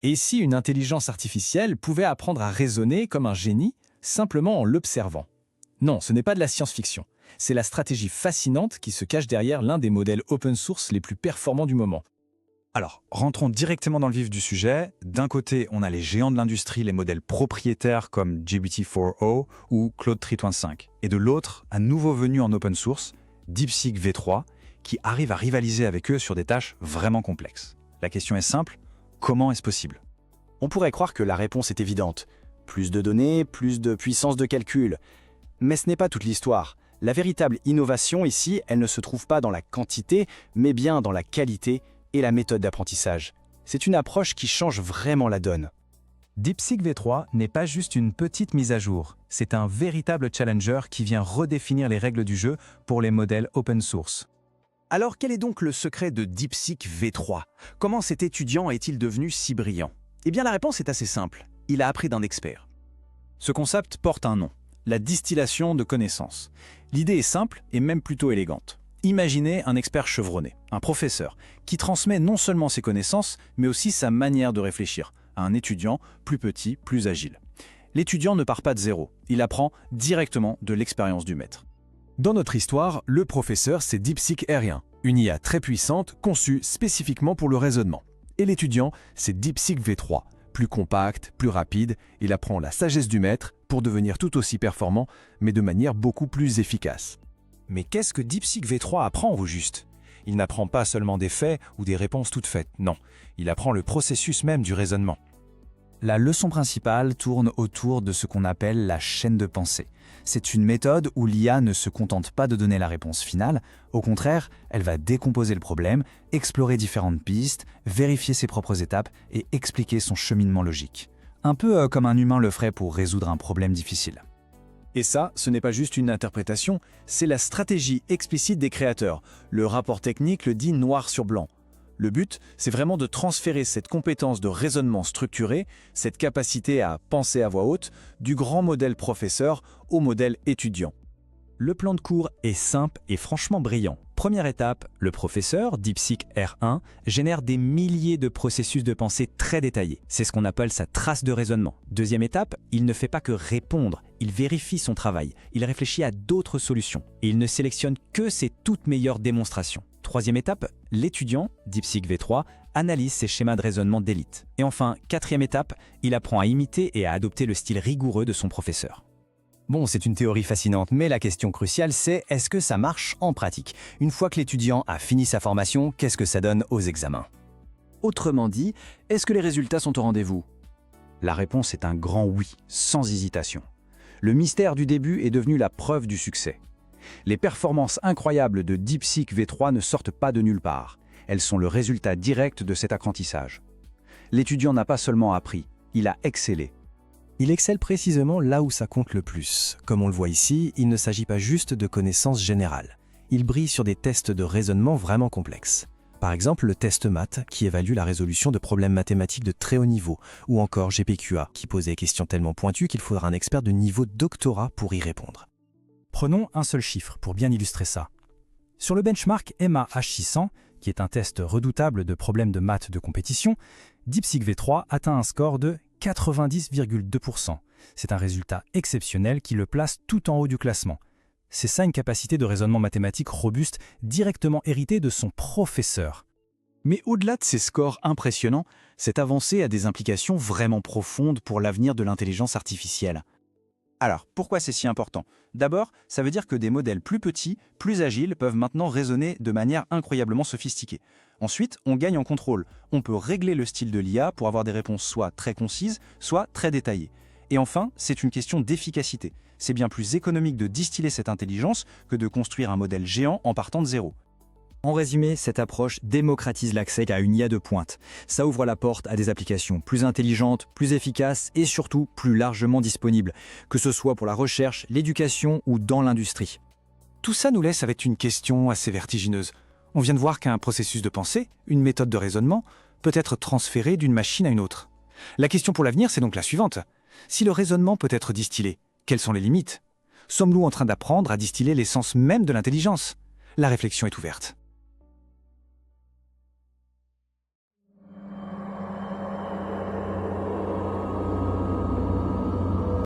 Et si une intelligence artificielle pouvait apprendre à raisonner comme un génie, simplement en l'observant? Non, ce n'est pas de la science-fiction. C'est la stratégie fascinante qui se cache derrière l'un des modèles open source les plus performants du moment. Alors, rentrons directement dans le vif du sujet. D'un côté, on a les géants de l'industrie, les modèles propriétaires comme GPT-4o ou Claude 3.5. Et de l'autre, un nouveau venu en open source, DeepSeek V3, qui arrive à rivaliser avec eux sur des tâches vraiment complexes. La question est simple, comment est-ce possible? On pourrait croire que la réponse est évidente. Plus de données, plus de puissance de calcul. Mais ce n'est pas toute l'histoire. La véritable innovation ici, elle ne se trouve pas dans la quantité, mais bien dans la qualité et la méthode d'apprentissage. C'est une approche qui change vraiment la donne. DeepSeek V3 n'est pas juste une petite mise à jour, c'est un véritable challenger qui vient redéfinir les règles du jeu pour les modèles open source. Alors quel est donc le secret de DeepSeek V3? Comment cet étudiant est-il devenu si brillant? Eh bien la réponse est assez simple, il a appris d'un expert. Ce concept porte un nom, la distillation de connaissances. L'idée est simple et même plutôt élégante. Imaginez un expert chevronné, un professeur, qui transmet non seulement ses connaissances, mais aussi sa manière de réfléchir à un étudiant plus petit, plus agile. L'étudiant ne part pas de zéro, il apprend directement de l'expérience du maître. Dans notre histoire, le professeur, c'est DeepSeek R1, une IA très puissante conçue spécifiquement pour le raisonnement. Et l'étudiant, c'est DeepSeek V3, plus compact, plus rapide, il apprend la sagesse du maître pour devenir tout aussi performant, mais de manière beaucoup plus efficace. Mais qu'est-ce que DeepSeek V3 apprend au juste? Il n'apprend pas seulement des faits ou des réponses toutes faites, non. Il apprend le processus même du raisonnement. La leçon principale tourne autour de ce qu'on appelle la chaîne de pensée. C'est une méthode où l'IA ne se contente pas de donner la réponse finale, au contraire, elle va décomposer le problème, explorer différentes pistes, vérifier ses propres étapes et expliquer son cheminement logique. Un peu comme un humain le ferait pour résoudre un problème difficile. Et ça, ce n'est pas juste une interprétation, c'est la stratégie explicite des créateurs. Le rapport technique le dit noir sur blanc. Le but, c'est vraiment de transférer cette compétence de raisonnement structuré, cette capacité à penser à voix haute, du grand modèle professeur au modèle étudiant. Le plan de cours est simple et franchement brillant. Première étape, le professeur, DeepSeek R1, génère des milliers de processus de pensée très détaillés. C'est ce qu'on appelle sa trace de raisonnement. Deuxième étape, il ne fait pas que répondre, il vérifie son travail, il réfléchit à d'autres solutions et il ne sélectionne que ses toutes meilleures démonstrations. Troisième étape, l'étudiant, DeepSeek V3, analyse ses schémas de raisonnement d'élite. Et enfin, quatrième étape, il apprend à imiter et à adopter le style rigoureux de son professeur. Bon, c'est une théorie fascinante, mais la question cruciale, c'est est-ce que ça marche en pratique? Une fois que l'étudiant a fini sa formation, qu'est-ce que ça donne aux examens? Autrement dit, est-ce que les résultats sont au rendez-vous? La réponse est un grand oui, sans hésitation. Le mystère du début est devenu la preuve du succès. Les performances incroyables de DeepSeek V3 ne sortent pas de nulle part. Elles sont le résultat direct de cet apprentissage. L'étudiant n'a pas seulement appris, il a excellé. Il excelle précisément là où ça compte le plus. Comme on le voit ici, il ne s'agit pas juste de connaissances générales. Il brille sur des tests de raisonnement vraiment complexes. Par exemple, le test maths qui évalue la résolution de problèmes mathématiques de très haut niveau, ou encore GPQA qui pose des questions tellement pointues qu'il faudra un expert de niveau doctorat pour y répondre. Prenons un seul chiffre pour bien illustrer ça. Sur le benchmark EMMA H600, qui est un test redoutable de problèmes de maths de compétition, DeepSeek V3 atteint un score de 90,2%. C'est un résultat exceptionnel qui le place tout en haut du classement. C'est ça une capacité de raisonnement mathématique robuste directement héritée de son professeur. Mais au-delà de ces scores impressionnants, cette avancée a des implications vraiment profondes pour l'avenir de l'intelligence artificielle. Alors, pourquoi c'est si important? D'abord, ça veut dire que des modèles plus petits, plus agiles, peuvent maintenant raisonner de manière incroyablement sophistiquée. Ensuite, on gagne en contrôle. On peut régler le style de l'IA pour avoir des réponses soit très concises, soit très détaillées. Et enfin, c'est une question d'efficacité. C'est bien plus économique de distiller cette intelligence que de construire un modèle géant en partant de zéro. En résumé, cette approche démocratise l'accès à une IA de pointe. Ça ouvre la porte à des applications plus intelligentes, plus efficaces et surtout plus largement disponibles, que ce soit pour la recherche, l'éducation ou dans l'industrie. Tout ça nous laisse avec une question assez vertigineuse. On vient de voir qu'un processus de pensée, une méthode de raisonnement, peut être transféré d'une machine à une autre. La question pour l'avenir, c'est donc la suivante. Si le raisonnement peut être distillé, quelles sont les limites? Sommes-nous en train d'apprendre à distiller l'essence même de l'intelligence? La réflexion est ouverte.